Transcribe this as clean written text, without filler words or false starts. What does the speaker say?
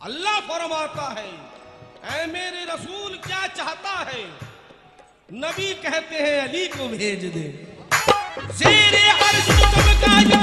अल्लाह फरमाता है, ऐ मेरे रसूल क्या चाहता है? नबी कहते हैं अली को भेज दे। शेरे अर्श तो चमका जो